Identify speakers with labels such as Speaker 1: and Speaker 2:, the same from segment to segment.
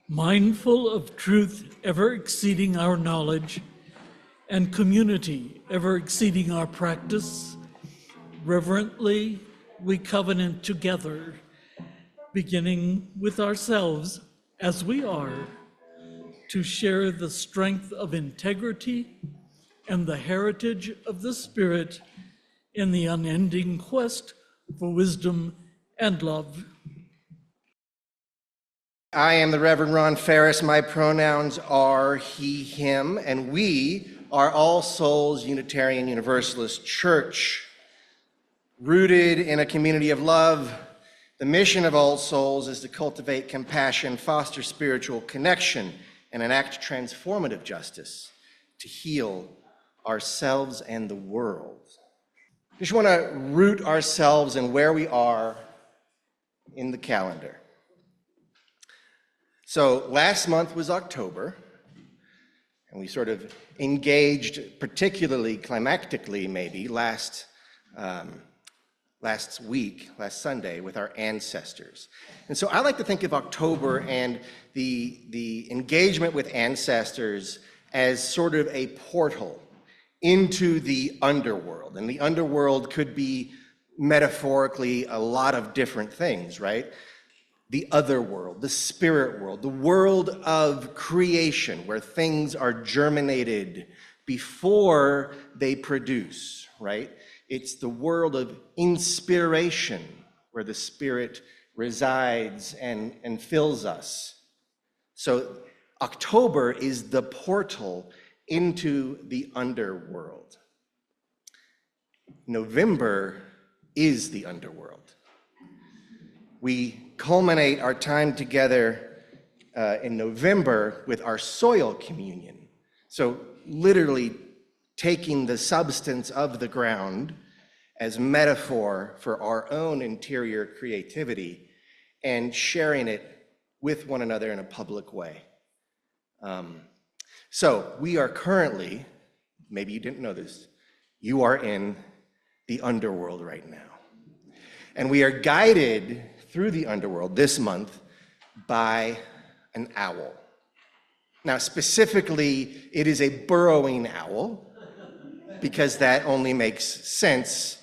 Speaker 1: mindful of truth ever exceeding our knowledge and community ever exceeding our practice, reverently we covenant together, beginning with ourselves as we are, to share the strength of integrity and the heritage of the Spirit in the unending quest for wisdom and love.
Speaker 2: I am the Reverend Ron Phares. My pronouns are he, him, and we are All Souls Unitarian Universalist Church. Rooted in a community of love, the mission of All Souls is to cultivate compassion, foster spiritual connection, and enact transformative justice to heal ourselves and the world. Just want to root ourselves in where we are in the calendar. So last month was October, and we sort of engaged, particularly climactically maybe, last Sunday, with our ancestors. And so I like to think of October and the engagement with ancestors as sort of a portal into the underworld. And the underworld could be metaphorically a lot of different things, right? The other world, the spirit world, the world of creation where things are germinated before they produce, right? It's the world of inspiration where the Spirit resides and fills us. So October is the portal into the underworld. November is the underworld. We culminate our time together in November with our soil communion. So literally taking the substance of the ground as metaphor for our own interior creativity and sharing it with one another in a public way. So we are currently, maybe you didn't know this, you are in the underworld right now. And we are guided through the underworld this month by an owl. Now, specifically, it is a burrowing owl, because that only makes sense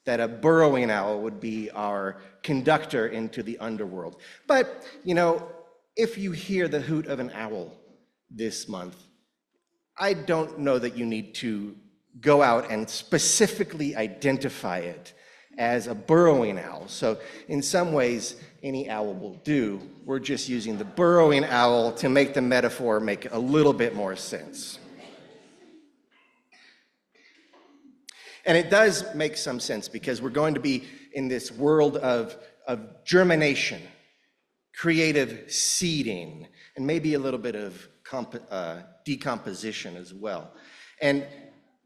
Speaker 2: that a burrowing owl would be our conductor into the underworld. But, you know, if you hear the hoot of an owl this month, I don't know that you need to go out and specifically identify it as a burrowing owl. So in some ways, any owl will do. We're just using the burrowing owl to make the metaphor make a little bit more sense. And it does make some sense because we're going to be in this world of germination, creative seeding, and maybe a little bit of decomposition as well. And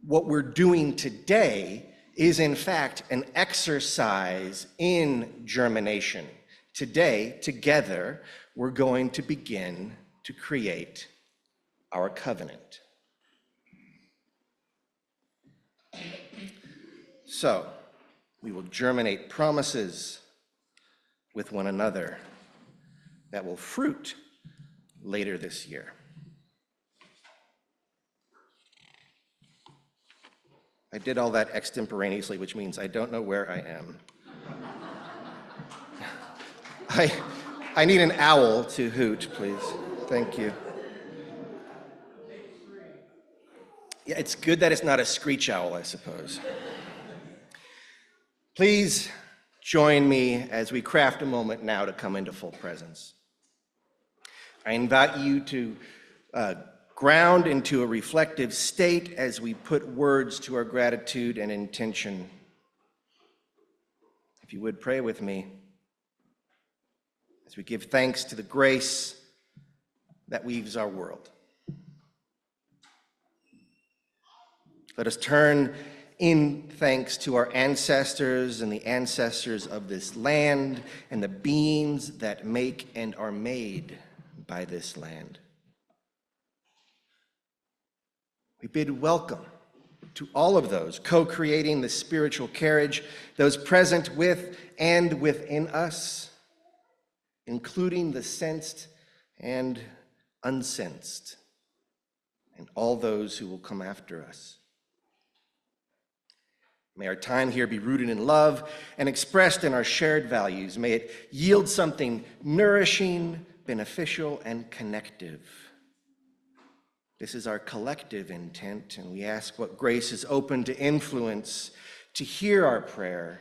Speaker 2: what we're doing today is in fact an exercise in germination. Today, together, we're going to begin to create our covenant. So, we will germinate promises with one another that will fruit later this year. I did all that extemporaneously, which means I don't know where I am. I need an owl to hoot, please. Thank you. Yeah, it's good that it's not a screech owl, I suppose. Please join me as we craft a moment now to come into full presence. I invite you to ground into a reflective state as we put words to our gratitude and intention. If you would pray with me as we give thanks to the grace that weaves our world. Let us turn in thanks to our ancestors and the ancestors of this land and the beings that make and are made by this land. We bid welcome to all of those co-creating the spiritual carriage, those present with and within us, including the sensed and unsensed, and all those who will come after us. May our time here be rooted in love and expressed in our shared values. May it yield something nourishing, beneficial, and connective. This is our collective intent, and we ask what grace is open to influence, to hear our prayer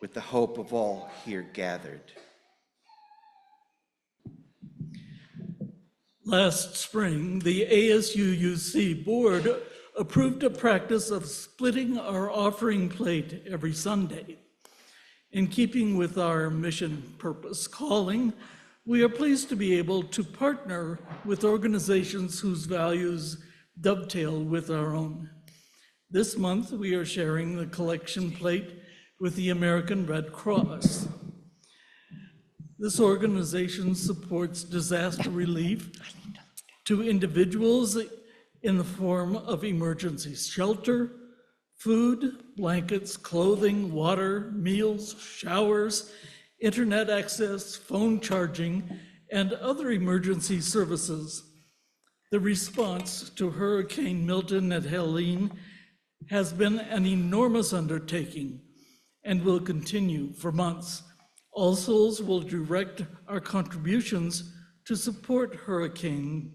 Speaker 2: with the hope of all here gathered.
Speaker 1: Last spring, the ASUUC board approved a practice of splitting our offering plate every Sunday. In keeping with our mission purpose calling, we are pleased to be able to partner with organizations whose values dovetail with our own. This month, we are sharing the collection plate with the American Red Cross. This organization supports disaster relief to individuals in the form of emergency shelter, food, blankets, clothing, water, meals, showers, internet access, phone charging, and other emergency services. The response to Hurricane Milton and Helene has been an enormous undertaking and will continue for months. All Souls will direct our contributions to support hurricane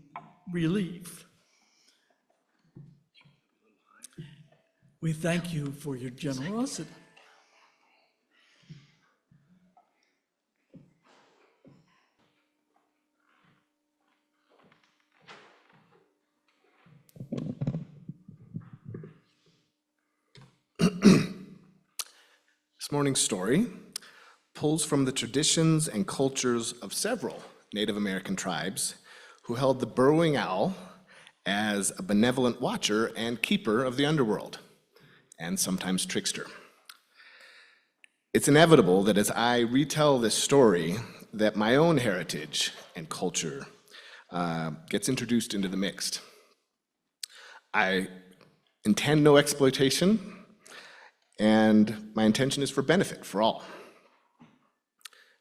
Speaker 1: relief. We thank you for your generosity.
Speaker 3: This morning's story pulls from the traditions and cultures of several Native American tribes who held the burrowing owl as a benevolent watcher and keeper of the underworld, and sometimes trickster. It's inevitable that as I retell this story, that my own heritage and culture gets introduced into the mix. I intend no exploitation, and my intention is for benefit for all.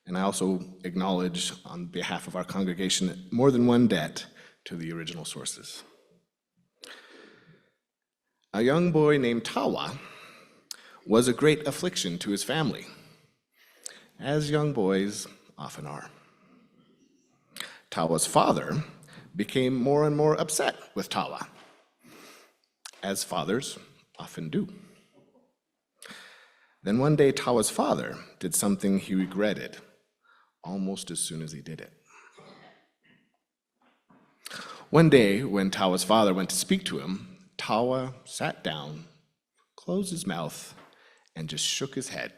Speaker 3: And I also acknowledge on behalf of our congregation more than one debt to the original sources. A young boy named Tawa was a great affliction to his family, as young boys often are. Tawa's father became more and more upset with Tawa, as fathers often do. Then one day, Tawa's father did something he regretted almost as soon as he did it. One day, when Tawa's father went to speak to him, Tawa sat down, closed his mouth, and just shook his head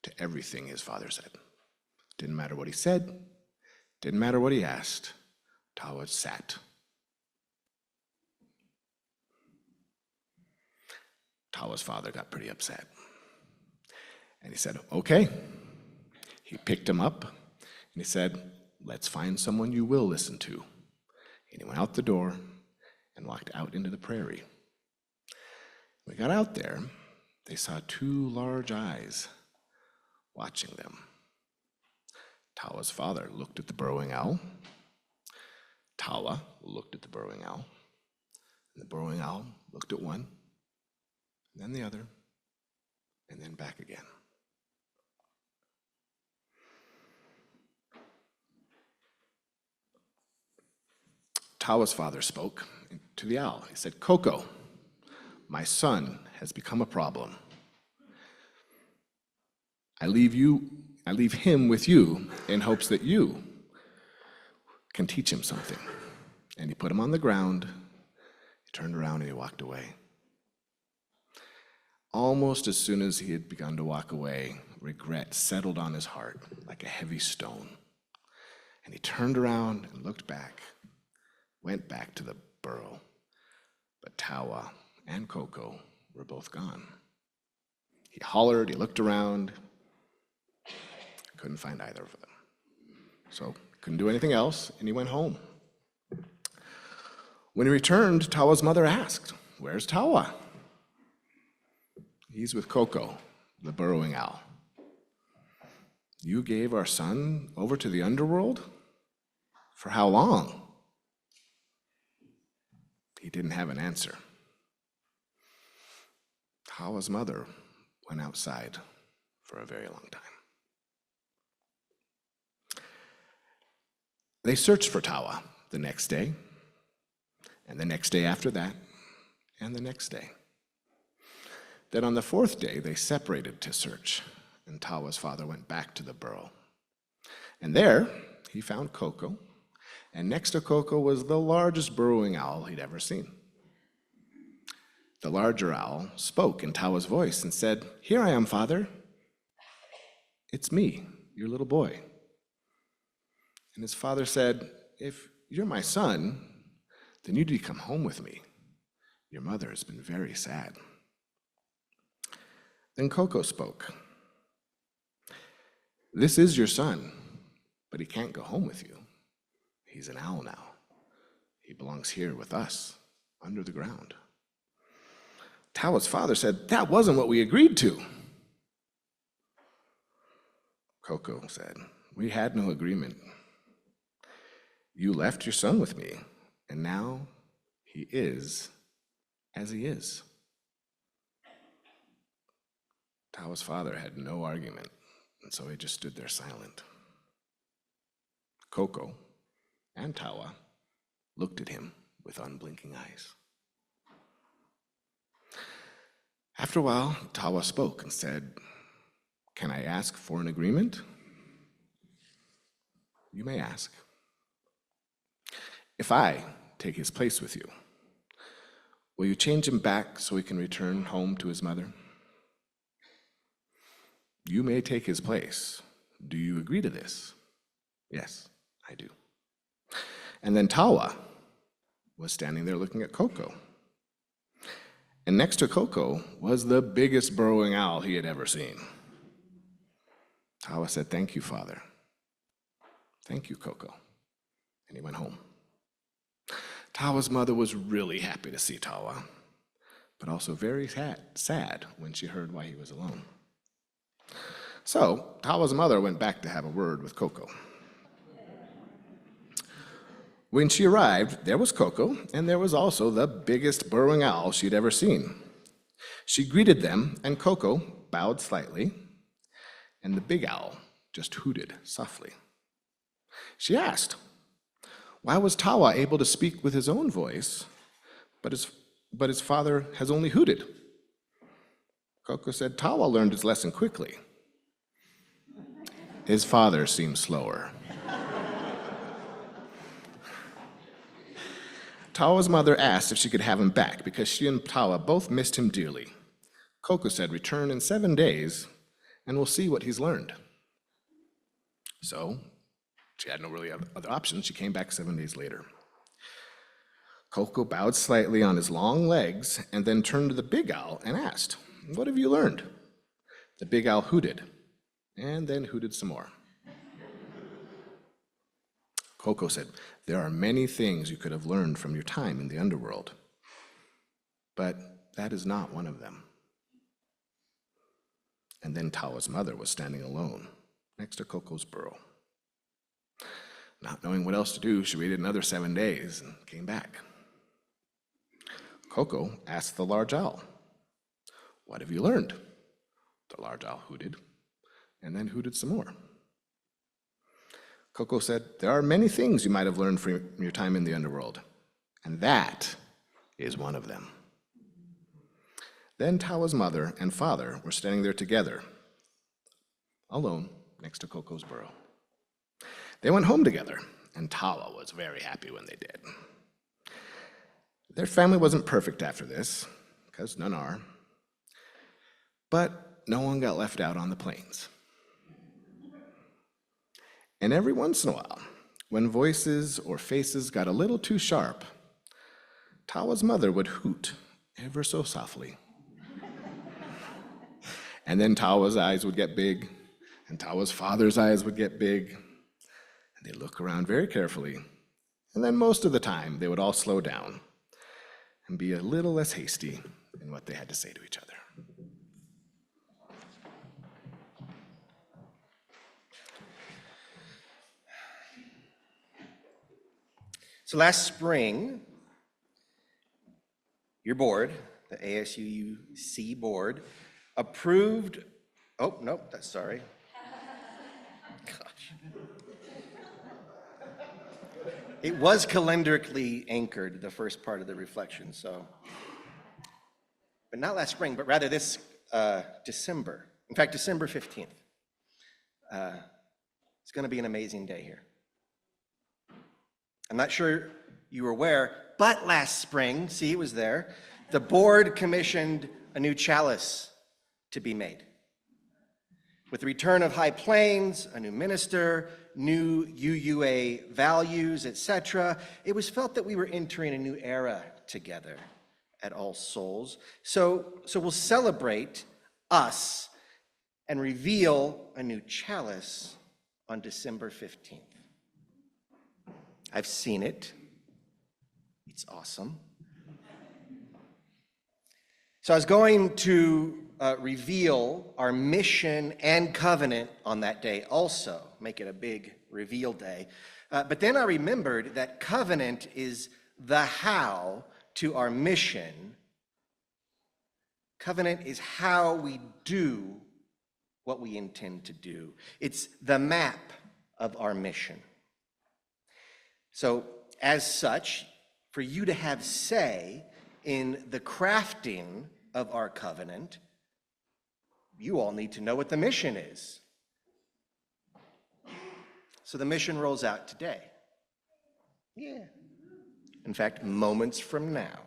Speaker 3: to everything his father said. Didn't matter what he said, didn't matter what he asked, Tawa sat. Tawa's father got pretty upset. And he said, okay. He picked him up and he said, let's find someone you will listen to. And he went out the door and walked out into the prairie. When we got out there, they saw two large eyes watching them. Tawa's father looked at the burrowing owl. Tawa looked at the burrowing owl. And the burrowing owl looked at one, then the other, and then back again. Tawa's father spoke to the owl. He said, Coco, my son has become a problem. I leave him with you in hopes that you can teach him something. And he put him on the ground, he turned around and he walked away. Almost as soon as he had begun to walk away, regret settled on his heart like a heavy stone. And he turned around and looked back, went back to the burrow, but Tawa and Coco were both gone. He hollered, he looked around, couldn't find either of them. So couldn't do anything else, and he went home. When he returned, Tawa's mother asked, where's Tawa? He's with Coco, the burrowing owl. You gave our son over to the underworld? For how long? He didn't have an answer. Tawa's mother went outside for a very long time. They searched for Tawa the next day, and the next day after that, and the next day. Then on the fourth day, they separated to search, and Tawa's father went back to the burrow. And there, he found Coco, and next to Coco was the largest burrowing owl he'd ever seen. The larger owl spoke in Tawa's voice and said, "Here I am, father. It's me, your little boy." And his father said, "If you're my son, then you need to come home with me. Your mother has been very sad." Then Coco spoke. "This is your son, but he can't go home with you. He's an owl now. He belongs here with us, under the ground." Tawa's father said, "That wasn't what we agreed to." Coco said, "We had no agreement. You left your son with me, and now he is as he is." Tawa's father had no argument, and so he just stood there silent. Coco and Tawa looked at him with unblinking eyes. After a while, Tawa spoke and said, "Can I ask for an agreement?" "You may ask." "If I take his place with you, will you change him back so he can return home to his mother?" "You may take his place. Do you agree to this?" "Yes, I do." And then Tawa was standing there looking at Coco. And next to Coco was the biggest burrowing owl he had ever seen. Tawa said, "Thank you, Father." "Thank you, Coco." And he went home. Tawa's mother was really happy to see Tawa, but also very sad when she heard why he was alone. So Tawa's mother went back to have a word with Coco. When she arrived, there was Coco, and there was also the biggest burrowing owl she'd ever seen. She greeted them, and Coco bowed slightly, and the big owl just hooted softly. She asked, why was Tawa able to speak with his own voice, but his father has only hooted? Coco said, Tawa learned his lesson quickly. His father seemed slower. Tawa's mother asked if she could have him back because she and Tawa both missed him dearly. Coco said, return in 7 days and we'll see what he's learned. So she had no really other option. She came back 7 days later. Coco bowed slightly on his long legs and then turned to the big owl and asked, what have you learned? The big owl hooted and then hooted some more. Coco said, there are many things you could have learned from your time in the underworld, but that is not one of them. And then Tawa's mother was standing alone next to Coco's burrow. Not knowing what else to do, she waited another 7 days and came back. Coco asked the large owl, what have you learned? The large owl hooted and then hooted some more. Coco said, there are many things you might have learned from your time in the underworld, and that is one of them. Then Tawa's mother and father were standing there together, alone next to Coco's burrow. They went home together, and Tawa was very happy when they did. Their family wasn't perfect after this, because none are, but no one got left out on the plains. And every once in a while, when voices or faces got a little too sharp, Tawa's mother would hoot ever so softly. And then Tawa's eyes would get big, and Tawa's father's eyes would get big, and they'd look around very carefully, and then most of the time, they would all slow down and be a little less hasty in what they had to say to each other.
Speaker 2: So last spring, your board, the ASUUC board, approved, oh, nope, that's sorry. Gosh. It was calendarically anchored, the first part of the reflection, so. But not last spring, but rather this December. In fact, December 15th. It's going to be an amazing day here. I'm not sure you were aware, but last spring, see, it was there, the board commissioned a new chalice to be made. With the return of High Plains, a new minister, new UUA values, etc., it was felt that we were entering a new era together at All Souls. So we'll celebrate us and reveal a new chalice on December 15th. I've seen it. It's awesome. So I was going to reveal our mission and covenant on that day also, make it a big reveal day. But then I remembered that covenant is the how to our mission. Covenant is how we do what we intend to do. It's the map of our mission. So as such, for you to have say in the crafting of our covenant, you all need to know what the mission is. So the mission rolls out today. Yeah. In fact, moments from now.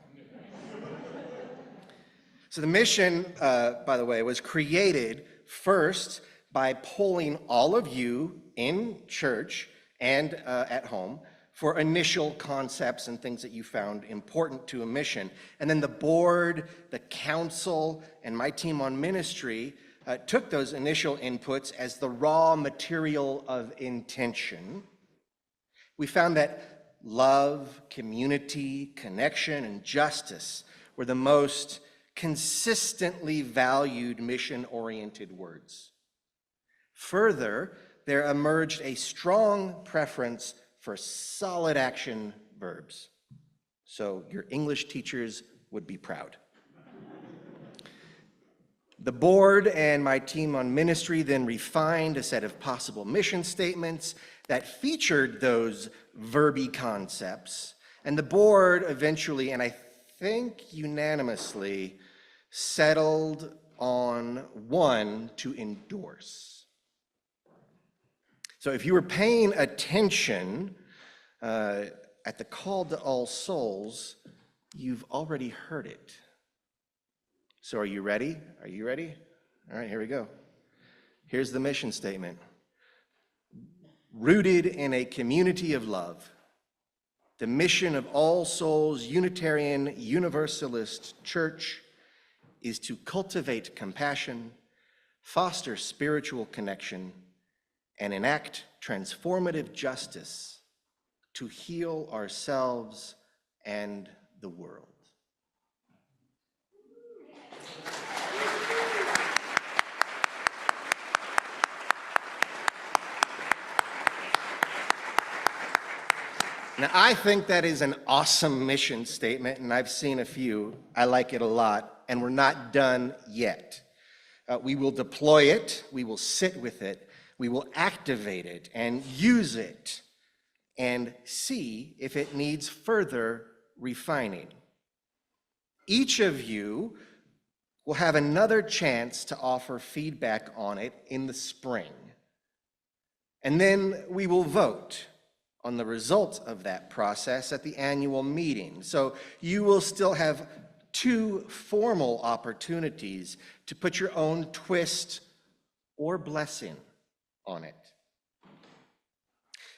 Speaker 2: So the mission, by the way, was created first by polling all of you in church and at home for initial concepts and things that you found important to a mission. And then the board, the council, and my team on ministry took those initial inputs as the raw material of intention. We found that love, community, connection, and justice were the most consistently valued mission-oriented words. Further, there emerged a strong preference for solid action verbs. So your English teachers would be proud. The board and my team on ministry then refined a set of possible mission statements that featured those verby concepts, and the board eventually, and I think unanimously, settled on one to endorse. So if you were paying attention at the call to all souls, you've already heard it. So are you ready? Are you ready? All right, here we go. Here's the mission statement. Rooted in a community of love, the mission of All Souls Unitarian Universalist Church is to cultivate compassion, foster spiritual connection, and enact transformative justice to heal ourselves and the world. Now, I think that is an awesome mission statement, and I've seen a few. I like it a lot, and we're not done yet. We will deploy it, we will sit with it, we will activate it and use it and see if it needs further refining. Each of you will have another chance to offer feedback on it in the spring. And then we will vote on the results of that process at the annual meeting. So you will still have 2 formal opportunities to put your own twist or blessing on it.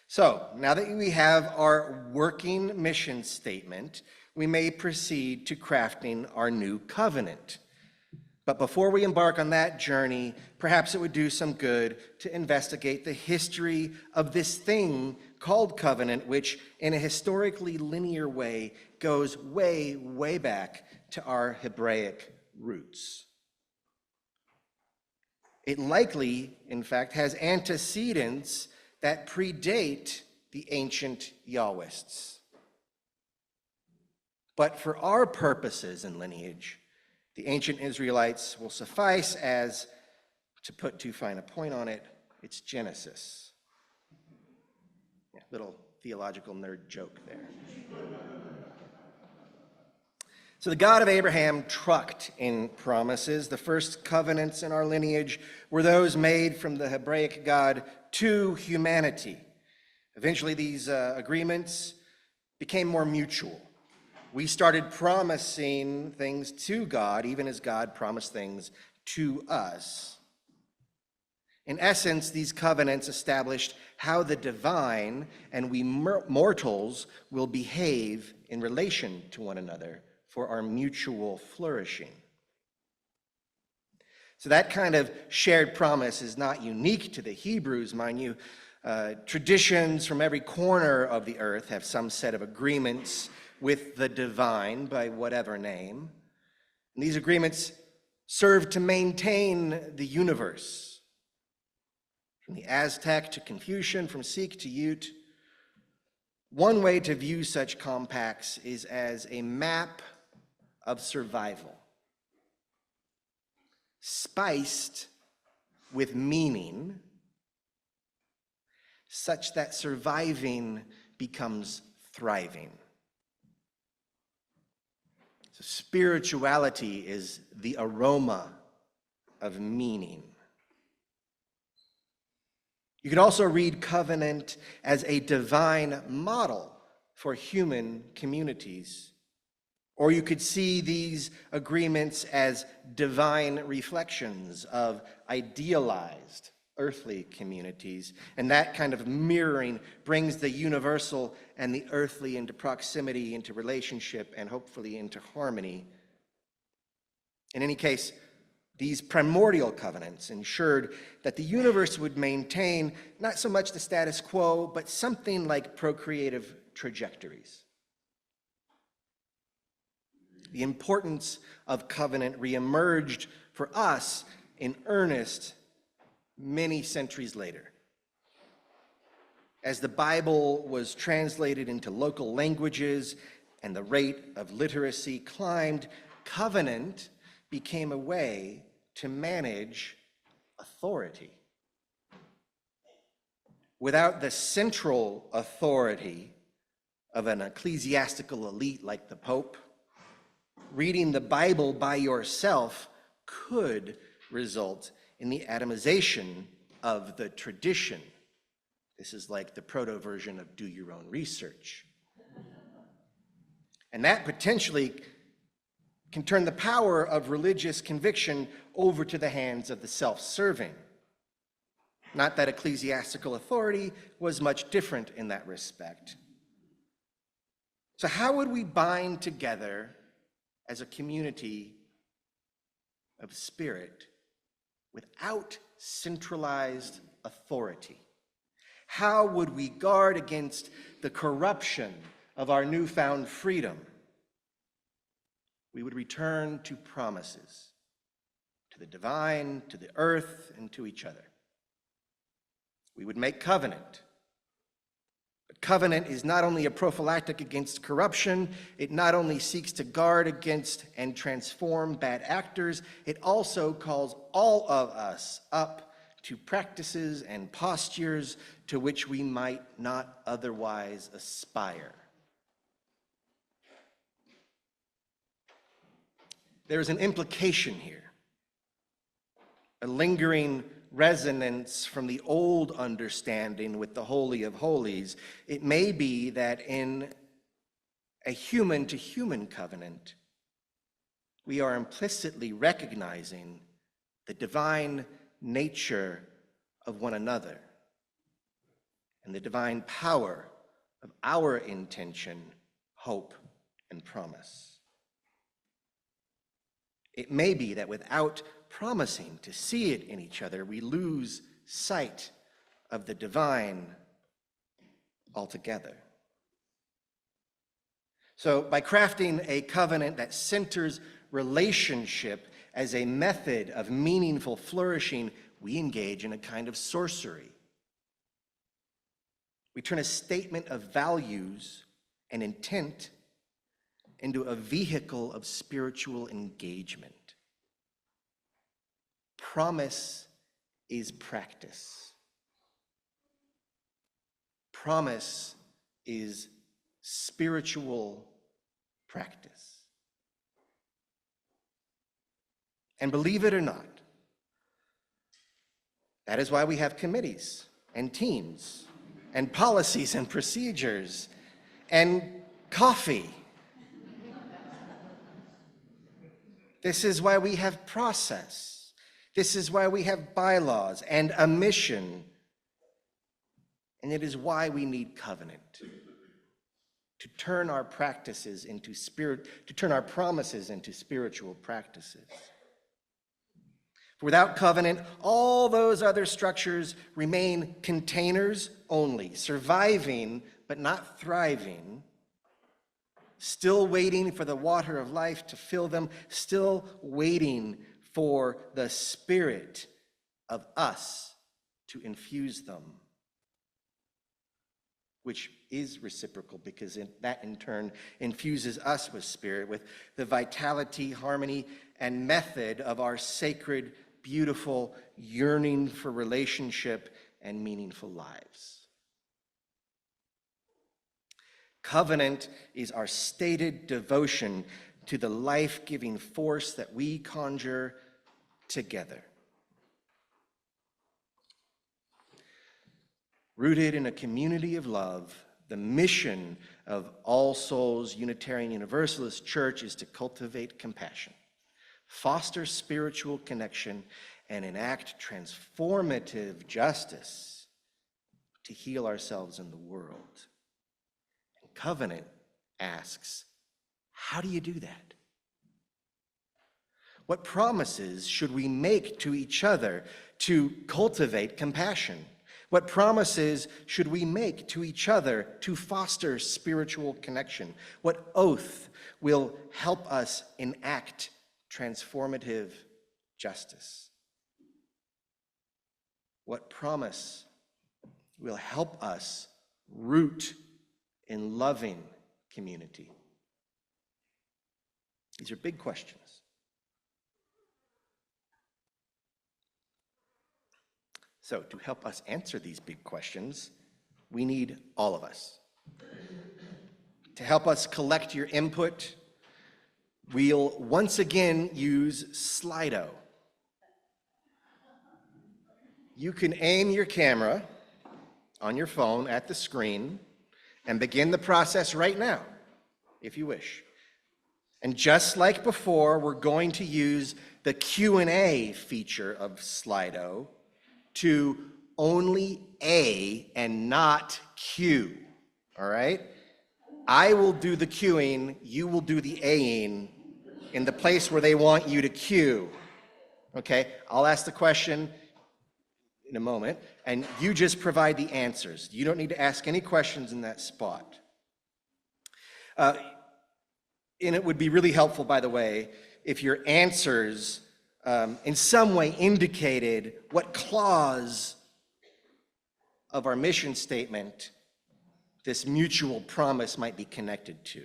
Speaker 2: So now that we have our working mission statement, we may proceed to crafting our new covenant. But before we embark on that journey, perhaps it would do some good to investigate the history of this thing called covenant, which in a historically linear way goes way, way back to our Hebraic roots. It likely, in fact, has antecedents that predate the ancient Yahwists. But for our purposes in lineage, the ancient Israelites will suffice as, to put too fine a point on it, it's Genesis. Yeah, little theological nerd joke there. So the God of Abraham trucked in promises. The first covenants in our lineage were those made from the Hebraic God to humanity. Eventually, these agreements became more mutual. We started promising things to God, even as God promised things to us. In essence, these covenants established how the divine and we mortals will behave in relation to one another for our mutual flourishing. So that kind of shared promise is not unique to the Hebrews, mind you. Traditions from every corner of the earth have some set of agreements with the divine by whatever name. And these agreements serve to maintain the universe. From the Aztec to Confucian, from Sikh to Ute, one way to view such compacts is as a map of survival, spiced with meaning, such that surviving becomes thriving. So spirituality is the aroma of meaning. You could also read covenant as a divine model for human communities. Or you could see these agreements as divine reflections of idealized earthly communities. And that kind of mirroring brings the universal and the earthly into proximity, into relationship, and hopefully into harmony. In any case, these primordial covenants ensured that the universe would maintain not so much the status quo, but something like procreative trajectories. The importance of covenant reemerged for us in earnest many centuries later. As the Bible was translated into local languages and the rate of literacy climbed, covenant became a way to manage authority. Without the central authority of an ecclesiastical elite like the Pope, reading the Bible by yourself could result in the atomization of the tradition. This is like the proto-version of do your own research. And that potentially can turn the power of religious conviction over to the hands of the self-serving. Not that ecclesiastical authority was much different in that respect. So how would we bind together as a community of spirit without centralized authority? How would we guard against the corruption of our newfound freedom? We would return to promises, to the divine, to the earth, and to each other. We would make covenant. But covenant is not only a prophylactic against corruption, it not only seeks to guard against and transform bad actors, it also calls all of us up to practices and postures to which we might not otherwise aspire. There's an implication here, a lingering resonance from the old understanding with the Holy of Holies. It may be that in a human-to-human covenant, we are implicitly recognizing the divine nature of one another and the divine power of our intention, hope, and promise. It may be that without promising to see it in each other, we lose sight of the divine altogether. So by crafting a covenant that centers relationship as a method of meaningful flourishing, we engage in a kind of sorcery. We turn a statement of values and intent into a vehicle of spiritual engagement. Promise is practice. Promise is spiritual practice. And believe it or not, that is why we have committees and teams and policies and procedures and coffee. This is why we have process. This is why we have bylaws and a mission. And it is why we need covenant. To turn our practices into to turn our promises into spiritual practices. Without covenant, all those other structures remain containers only, surviving but not thriving, still waiting for the water of life to fill them, still waiting for the Spirit of us to infuse them, which is reciprocal because that in turn infuses us with Spirit, with the vitality, harmony, and method of our sacred, beautiful yearning for relationship and meaningful lives. Covenant is our stated devotion to the life-giving force that we conjure together. Rooted in a community of love, the mission of All Souls Unitarian Universalist Church is to cultivate compassion, foster spiritual connection, and enact transformative justice to heal ourselves and the world. And Covenant asks, how do you do that? What promises should we make to each other to cultivate compassion? What promises should we make to each other to foster spiritual connection? What oath will help us enact transformative justice? What promise will help us root in loving community? These are big questions. So to help us answer these big questions, we need all of us. To help us collect your input, we'll once again use Slido. You can aim your camera on your phone at the screen and begin the process right now, if you wish. And just like before, we're going to use the Q&A feature of Slido to only A and not Q, all right? I will do the queuing, you will do the A-ing in the place where they want you to queue, okay? I'll ask the question in a moment, and you just provide the answers. You don't need to ask any questions in that spot. And it would be really helpful, by the way, if your answers in some way indicated what clause of our mission statement this mutual promise might be connected to.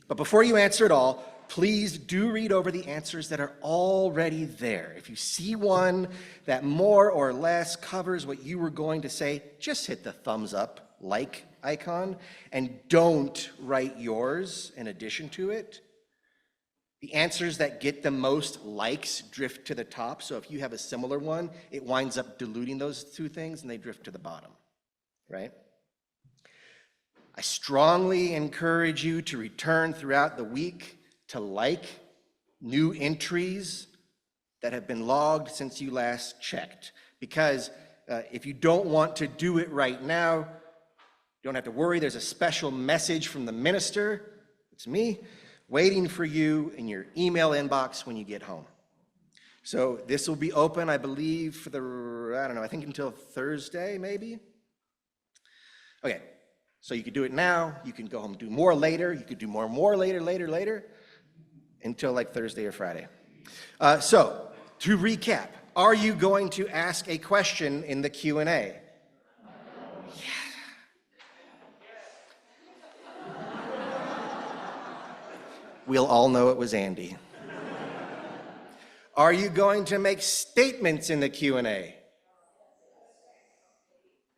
Speaker 2: But before you answer it all, please do read over the answers that are already there. If you see one that more or less covers what you were going to say, just hit the thumbs up, like icon, and don't write yours in addition to it. The answers that get the most likes drift to the top, so if you have a similar one, it winds up diluting those two things and they drift to the bottom, right? I strongly encourage you to return throughout the week to like new entries that have been logged since you last checked. Because if you don't want to do it right now, you don't have to worry. There's a special message from the minister, it's me, waiting for you in your email inbox when you get home. So this will be open, I believe, for the, I think until Thursday, maybe? Okay, so you could do it now, you can go home and do more later, you could do more later, until like Thursday or Friday. So, to recap, are you going to ask a question in the Q&A? Yeah. We'll all know it was Andy. Are you going to make statements in the Q&A?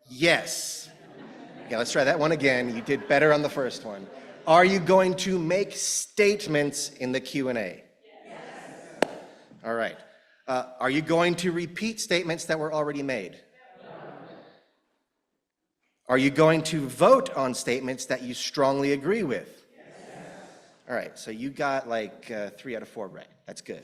Speaker 2: Yes. Okay, let's try that one again. You did better on the first one. Are you going to make statements in the Q&A? Yes. All right. Are you going to repeat statements that were already made? No. Are you going to vote on statements that you strongly agree with? Yes. All right, so you got like 3 out of 4 right. That's good.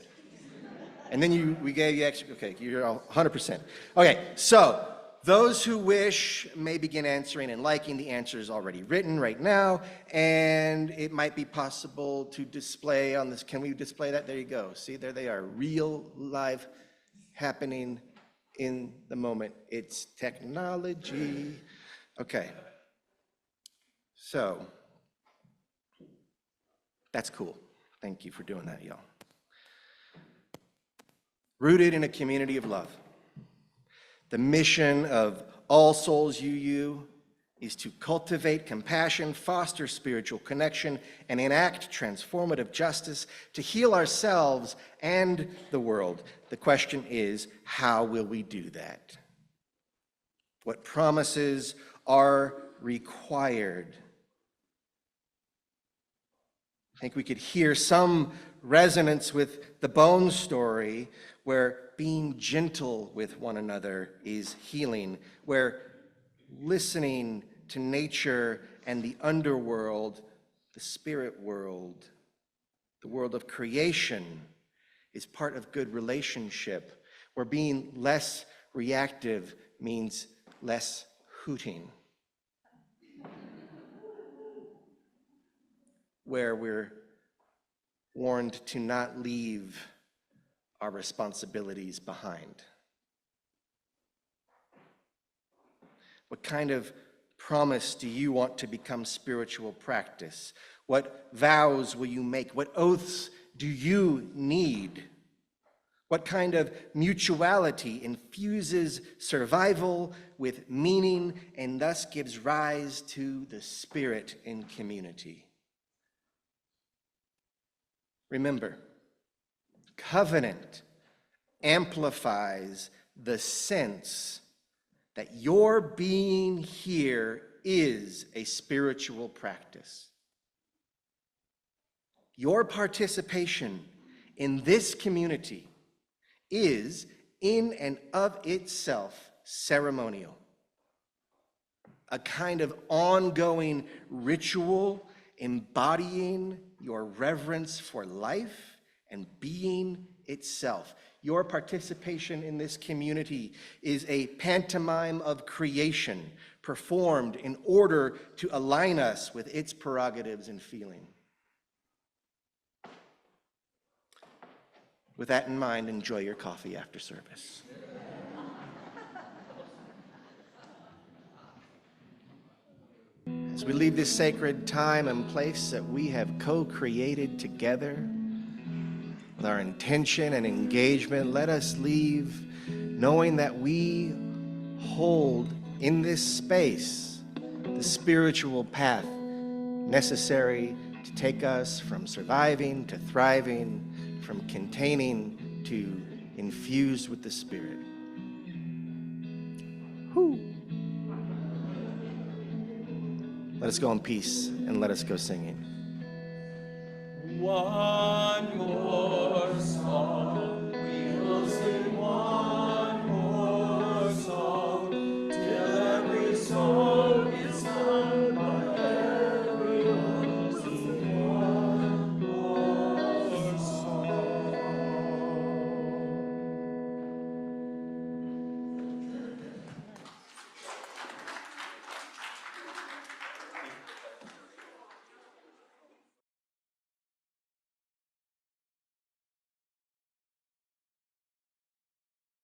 Speaker 2: And then we gave you extra, okay, you're 100%. Okay, so those who wish may begin answering and liking. The answers already written right now, and it might be possible to display on this. Can we display that? There you go. See, there they are, real, live, happening in the moment. It's technology. Okay, so that's cool. Thank you for doing that, y'all. Rooted in a community of love. The mission of All Souls UU is to cultivate compassion, foster spiritual connection, and enact transformative justice to heal ourselves and the world. The question is, how will we do that? What promises are required? I think we could hear some resonance with the Bone story, where being gentle with one another is healing, where listening to nature and the underworld, the spirit world, the world of creation is part of good relationship, where being less reactive means less hooting, where we're warned to not leave our responsibilities behind. What kind of promise do you want to become spiritual practice? What vows will you make? What oaths do you need? What kind of mutuality infuses survival with meaning and thus gives rise to the spirit in community? Remember, covenant amplifies the sense that your being here is a spiritual practice. Your participation in this community is, in and of itself, ceremonial. A kind of ongoing ritual embodying your reverence for life and being itself. Your participation in this community is a pantomime of creation performed in order to align us with its prerogatives and feeling. With that in mind, enjoy your coffee after service. As we leave this sacred time and place that we have co-created together, with our intention and engagement, let us leave knowing that we hold in this space the spiritual path necessary to take us from surviving to thriving, from containing to infused with the Spirit. Whew. Let us go in peace and let us go singing.
Speaker 4: One more song.